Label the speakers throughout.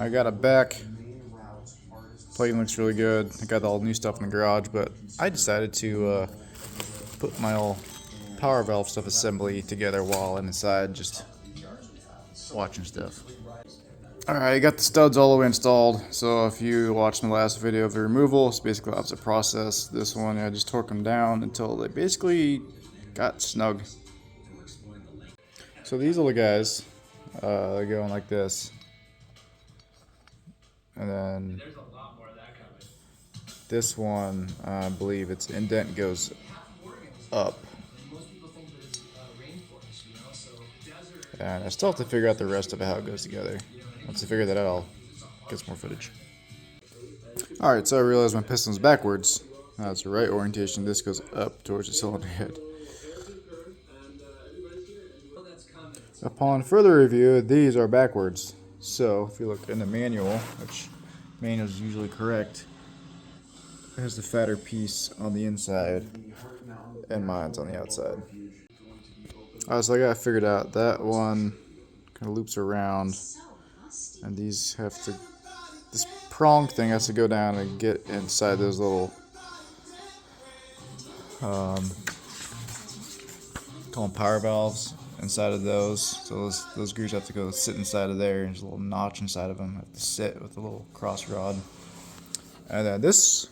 Speaker 1: I got it back. Plating looks really good. I got all the new stuff in the garage, but I decided to put my old power valve stuff assembly together while inside, just watching stuff. Alright, I got the studs all the way installed, so if you watched my last video of the removal, it's basically the opposite process. This one, I just torque them down until they basically got snug. So these little guys, they're going like this. And then this one, I believe its indent goes up. And I still have to figure out the rest of how it goes together. Once I figure that out, I'll get some more footage. Alright, so I realized my piston's backwards. That's the right orientation. This goes up towards the cylinder head. Upon further review, these are backwards. So, if you look in the manual, which manual is usually correct, there's the fatter piece on the inside, and mine's on the outside. Alright, so I got it figured out. That one kind of loops around, and these have to, this prong thing has to go down and get inside those little, call them power valves, inside of those. So those grooves have to go sit inside of there, and there's a little notch inside of them. Have to sit with a little cross rod. And then this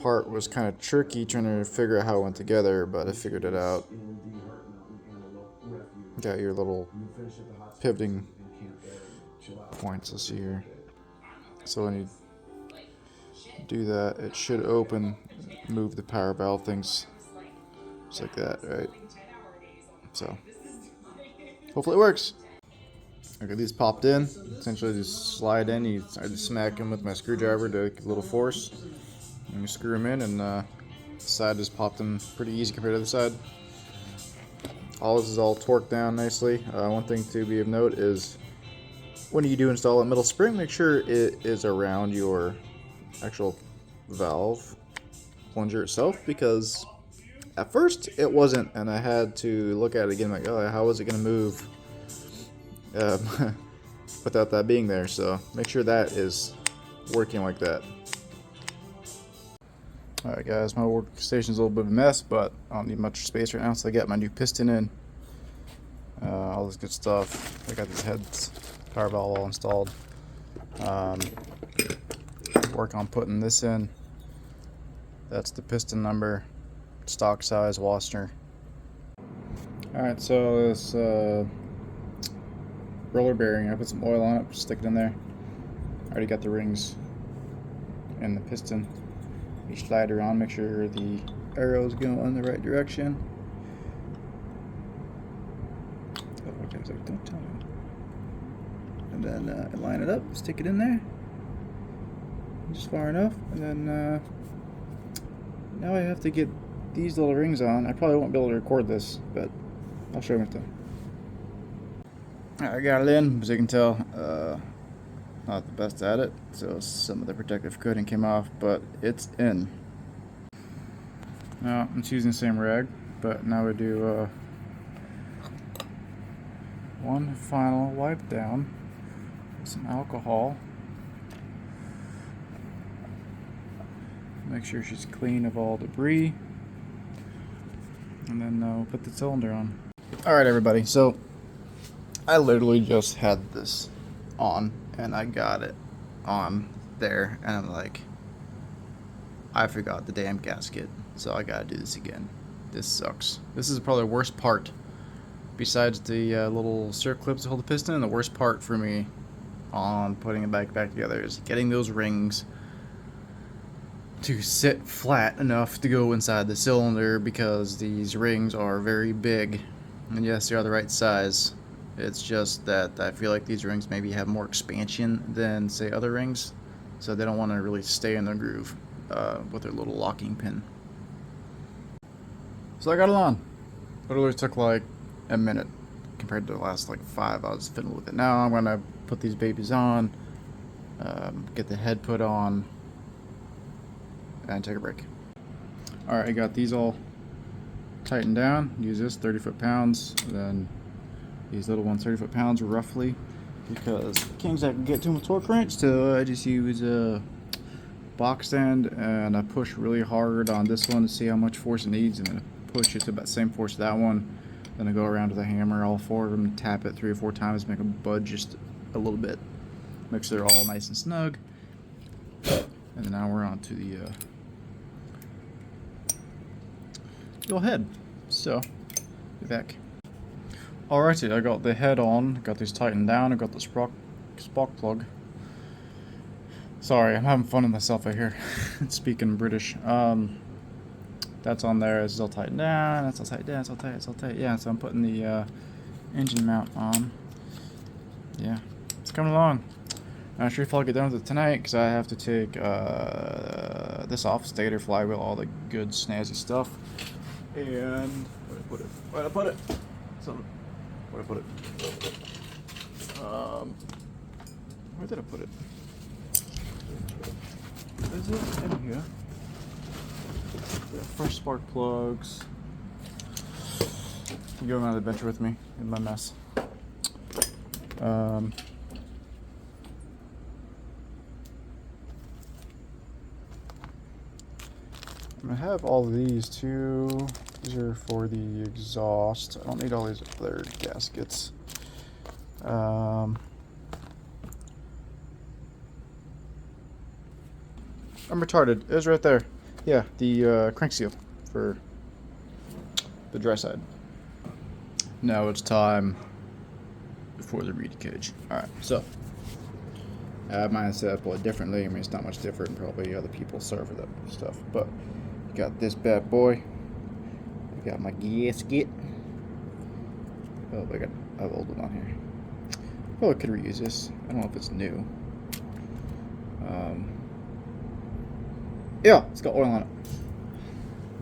Speaker 1: part was kind of tricky trying to figure out how it went together, but I figured it out. Got your little pivoting points, let's see here. So when you do that, it should open, move the power valve things just like that, right? So hopefully it works. Okay, these popped in. Essentially just slide in. I just smack them with my screwdriver to give a little force. And you screw them in, and the side just popped in pretty easy compared to the side. All this is all torqued down nicely. One thing to be of note is when you do install a metal spring, make sure it is around your actual valve plunger itself, because at first it wasn't, and I had to look at it again like, oh, how is it going to move without that being there? So make sure that is working like that. Alright guys, my workstation's a little bit of a mess, but I don't need much space right now, so I got my new piston in. All this good stuff. I got these heads, power valve all installed. Work on putting this in. That's the piston number, stock size washer. Alright, so this roller bearing, I put some oil on it, stick it in there. I already got the rings and the piston. You slide around, make sure the arrows go in the right direction. Don't tell me. And then line it up, stick it in there, just far enough, and then now I have to get these little rings on. I probably won't be able to record this, but I'll show you them. I got it in, as you can tell. Not the best at it, so some of the protective coating came off, but it's in. Now I'm just using the same rag, but now we do one final wipe down with some alcohol. Make sure she's clean of all debris, and then we'll put the cylinder on. Alright everybody, so I literally just had this on, and I got it on there, and I'm like, I forgot the damn gasket, so I gotta do this again. This sucks. This is probably the worst part, besides the little circ clips that hold the piston. The worst part for me on putting it back together is getting those rings to sit flat enough to go inside the cylinder, because these rings are very big, and yes, they are the right size. It's just that I feel like these rings maybe have more expansion than, say, other rings, so they don't want to really stay in the groove with their little locking pin. So I got it on. Literally took like a minute compared to the last like 5 I was fiddling with it. Now I'm gonna put these babies on, get the head put on, and take a break. Alright, I got these all tightened down. Use this 30 foot-pounds, then these little ones 30 foot-pounds roughly. because King's I can get too much torque wrench, so I just use a box end and I push really hard on this one to see how much force it needs, and then I push it to about the same force that one. Then I go around with a hammer, all four of them, tap it 3 or 4 times, make them budge just a little bit. Make sure they're all nice and snug. And then now we're on to the little head. So, be back. Alrighty, I got the head on, got these tightened down, I got the spark plug. Sorry, I'm having fun with myself out here, speaking British. That's on there, it's all tightened down, that's all tight down, it's all tight. Yeah, so I'm putting the engine mount on. Yeah, it's coming along. I'm not sure if I'll get done with it tonight, because I have to take this off, stator, flywheel, all the good snazzy stuff. And, where'd I put it? Where'd I put it? Where did I put it? Is it in here? Fresh spark plugs. You go on the adventure with me in my mess. I'm gonna have all of these too. These are for the exhaust. I don't need all these other gaskets. I'm retarded. It was right there. Yeah, the crank seal for the dry side. Now it's time for the reed cage. Alright, so I have mine set up a little differently. I mean, it's not much different. Probably other people serve for that stuff. But you got this bad boy. I got my gasket. Oh, I have an old one on here. Probably could reuse this. I don't know if it's new. Yeah, it's got oil on it.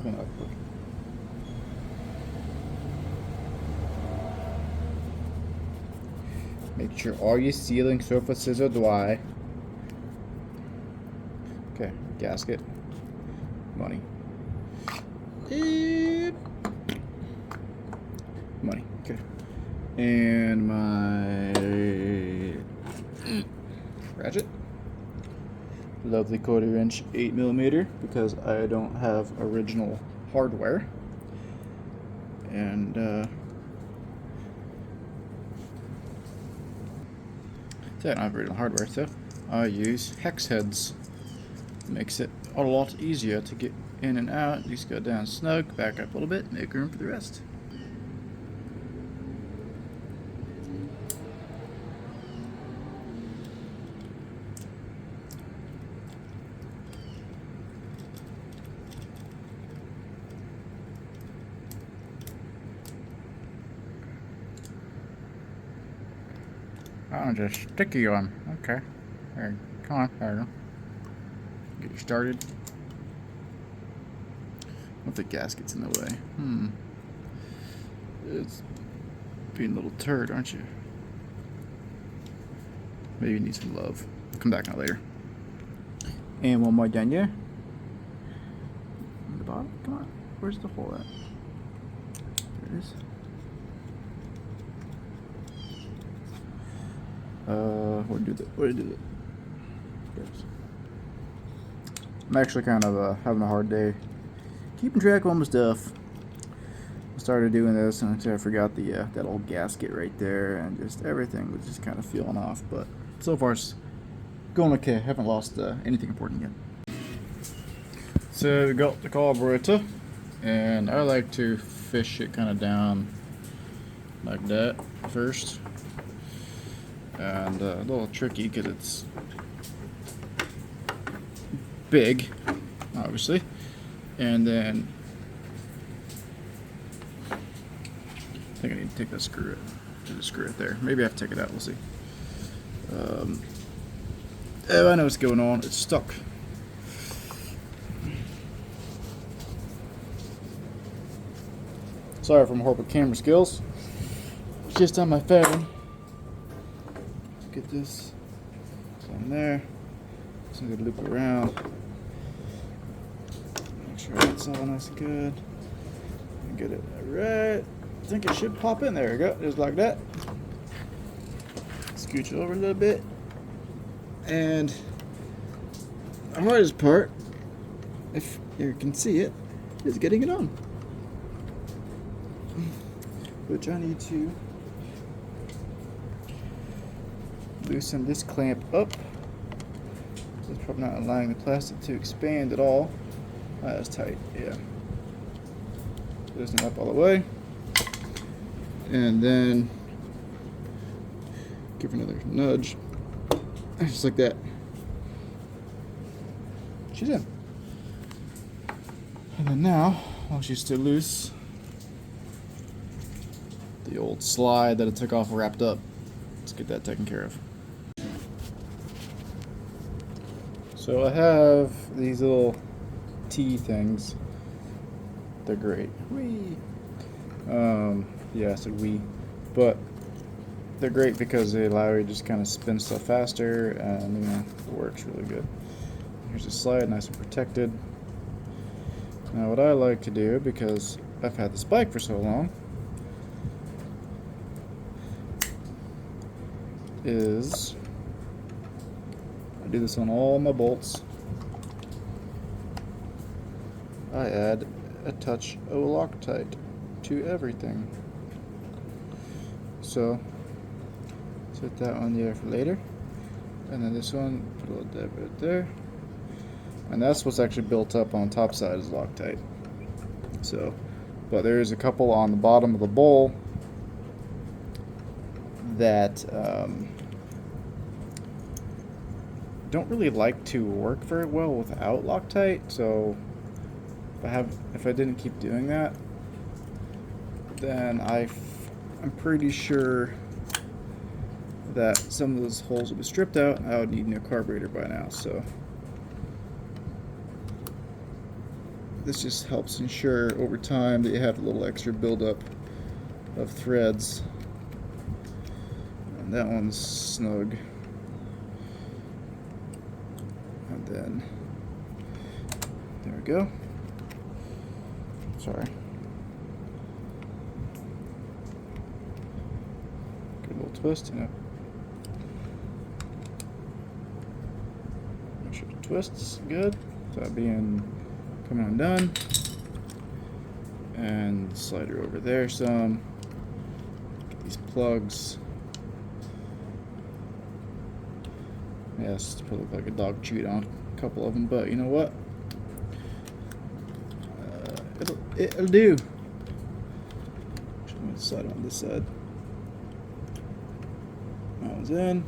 Speaker 1: Clean it up quick. Make sure all your sealing surfaces are dry. Okay, gasket. Money. Money. Okay. And my ratchet. Lovely 1/4 inch 8mm, because I don't have original hardware. And so I don't have original hardware, so I use hex heads. Makes it a lot easier to get in and out. Just go down snug, back up a little bit, make room for the rest. Oh, just sticky one. Okay. There, come on, there you go. Get you started. What if the gasket's in the way? It's being a little turd, aren't you? Maybe you need some love. I'll come back on it later. And one more down here. On the bottom? Come on. Where's the hole at? There it is. Where did it? I'm actually kind of having a hard day keeping track of all my stuff. I started doing this and I forgot the that old gasket right there, and just everything was just kind of feeling off. But so far it's going okay. I haven't lost anything important yet. So we got the carburetor, and I like to fish it kind of down like that first. And a little tricky because it's big, obviously. And then I think I need to take that screw right there. Maybe I have to take it out. We'll see. Oh, I know what's going on. It's stuck. Sorry for my horrible camera skills. It's just on my phone. Get this on there. So I'm gonna loop it around. Make sure it's all nice and good. And get it right. I think it should pop in. There we go. Just like that. Let's scooch it over a little bit. And the hardest part, if you can see it, is getting it on. Which I need to loosen this clamp up. It's probably not allowing the plastic to expand at all. That's tight, yeah. Loosen it up all the way. And then give her another nudge. Just like that. She's in. And then now, while she's still loose, the old slide that it took off wrapped up. Let's get that taken care of. So I have these little T things. They're great. Whee! Yeah, I said wee. But they're great because they allow you to just kind of spin stuff faster, and it works really good. Here's a slide, nice and protected. Now what I like to do, because I've had this bike for so long, is I do this on all my bolts. I add a touch of Loctite to everything. So set that one there for later, and then this one, put a little dab right there, and that's what's actually built up on the top side is Loctite. So, but there's a couple on the bottom of the bowl that don't really like to work very well without Loctite. So if I didn't keep doing that, then I'm pretty sure that some of those holes would be stripped out and I would need a new carburetor by now. So this just helps ensure over time that you have a little extra buildup of threads. And that one's snug. And then there we go. Sorry. Good little twist, yeah. Make sure the twist's good. That being coming undone. And slide her over there some. Get these plugs. Yes, it probably look like a dog chewed on a couple of them, but you know what? It'll do. I'm going to slide on this side. That one's in.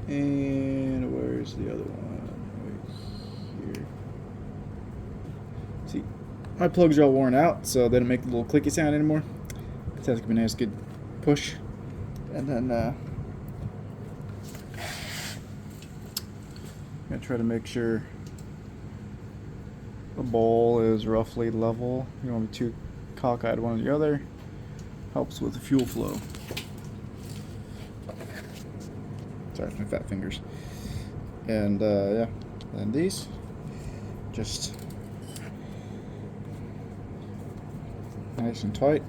Speaker 1: And where's the other one? Right here. See, my plugs are all worn out, so they don't make the little clicky sound anymore. It has to be a nice, good push. And then I'm going to try to make sure the bowl is roughly level. You don't want to be too cockeyed one or the other. Helps with the fuel flow. Sorry, my fat fingers. And yeah, and these just nice and tight.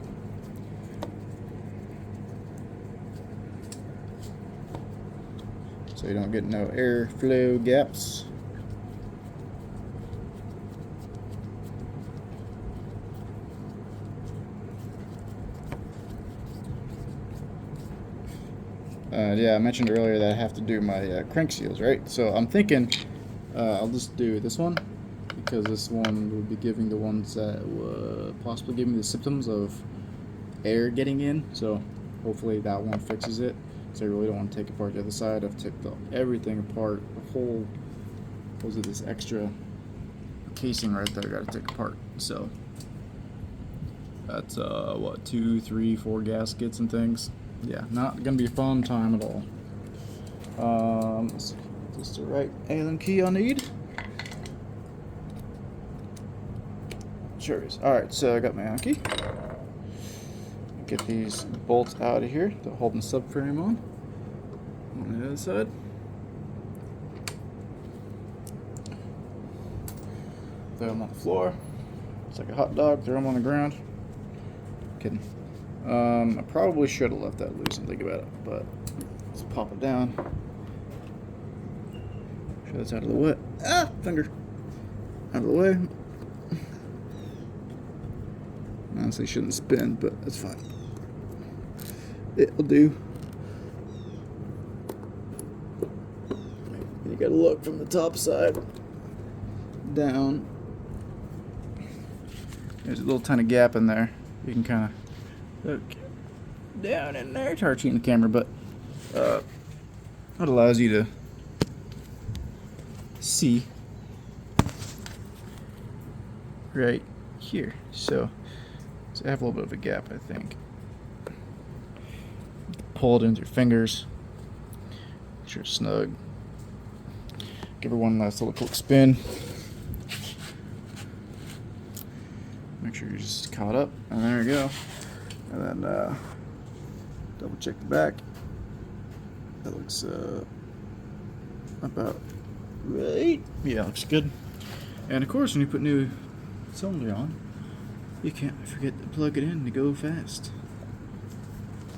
Speaker 1: So you don't get no airflow gaps. Yeah, I mentioned earlier that I have to do my crank seals, right? So I'm thinking I'll just do this one, because this one will be giving the ones that possibly give me the symptoms of air getting in. So hopefully that one fixes it. So I really don't want to take apart the other side. I've taken everything apart. The whole, was it this extra casing right there? Got to take apart. So that's what, 2, 3, 4 gaskets and things. Yeah, not gonna be a fun time at all. Let's see, is this the right Allen key I need? Sure is. Alright, so I got my Allen key. Get these bolts out of here to hold the subframe on the other side. Throw them on the floor. It's like a hot dog, throw them on the ground. Kidding. I probably should have left that loose and think about it, but let's pop it down. Sure that's out of the way. Ah, finger. Out of the way. Honestly, shouldn't spin, but that's fine. It'll do. You gotta look from the top side down. There's a little tiny gap in there. You can kind of look down in there. It's hard to see in the camera, but it allows you to see right here. So I have a little bit of a gap, I think. Pull it into your fingers. Make sure it's snug. Give her one last little quick spin. Make sure you're just caught up, and there you go. And then double check the back. That looks about right. Yeah, looks good. And of course, when you put new cylinder on, you can't forget to plug it in to go fast.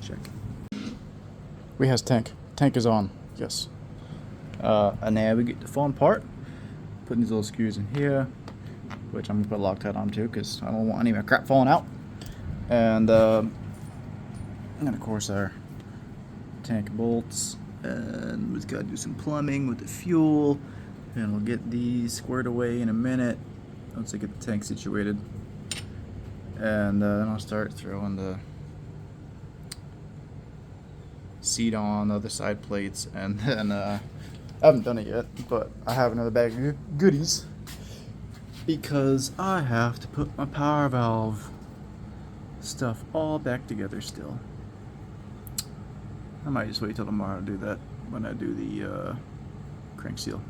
Speaker 1: Check. We has tank. Tank is on. Yes. And now we get the fun part. Putting these little screws in here, which I'm gonna put Loctite on too, because I don't want any of my crap falling out. And of course our tank bolts. And we've got to do some plumbing with the fuel, and we'll get these squared away in a minute once I get the tank situated. And then I'll start throwing the seat on the other side plates, and then I haven't done it yet, but I have another bag of goodies because I have to put my power valve stuff all back together still. I might just wait till tomorrow to do that when I do the crank seal.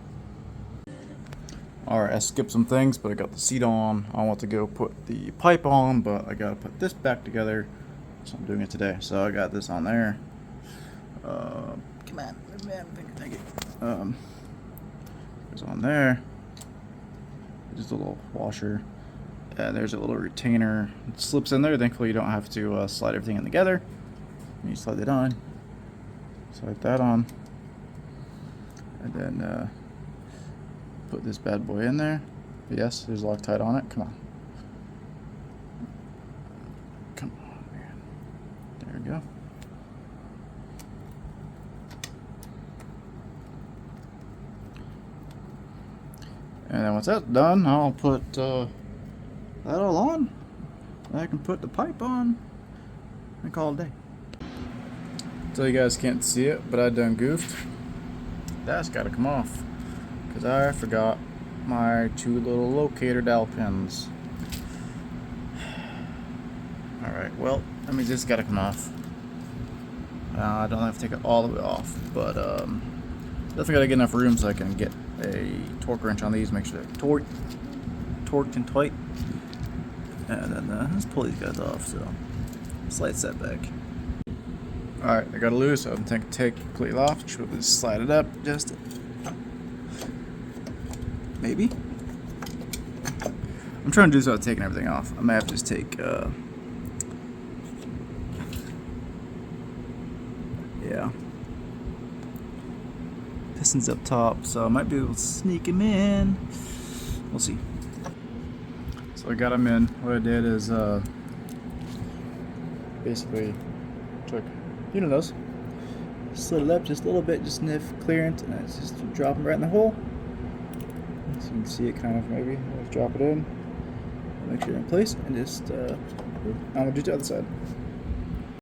Speaker 1: Alright, I skipped some things, but I got the seat on. I want to go put the pipe on, but I gotta put this back together, so I'm doing it today. So I got this on there. Come on, man, thank you. There's on there. Just a little washer. And there's a little retainer. It slips in there. Thankfully, you don't have to slide everything in together. You slide it on. Slide that on. And then put this bad boy in there. Yes, there's Loctite on it. Come on. Come on, man. There we go. And then once that's done, I'll put that all on. And I can put the pipe on and call it a day. So you guys can't see it, but I done goofed. That's gotta come off, because I forgot my two little locator dowel pins. Alright, well, that means this gotta come off. I don't have to take it all the way off, but definitely gotta get enough room so I can get a torque wrench on these, make sure they're torqued and tight. And then let's pull these guys off, so slight setback. Alright, I got it loose, so I'm going to take it completely off. Just slide it up, just maybe. I'm trying to do this without taking everything off. I might have to just take, yeah, pistons up top, so I might be able to sneak them in. We'll see. So I got them in. What I did is basically took, you know those, slid it up just a little bit, just enough clearance, and it's just drop them right in the hole. So you can see it kind of maybe. Just drop it in, make sure you're in place, and just I'm gonna do the other side.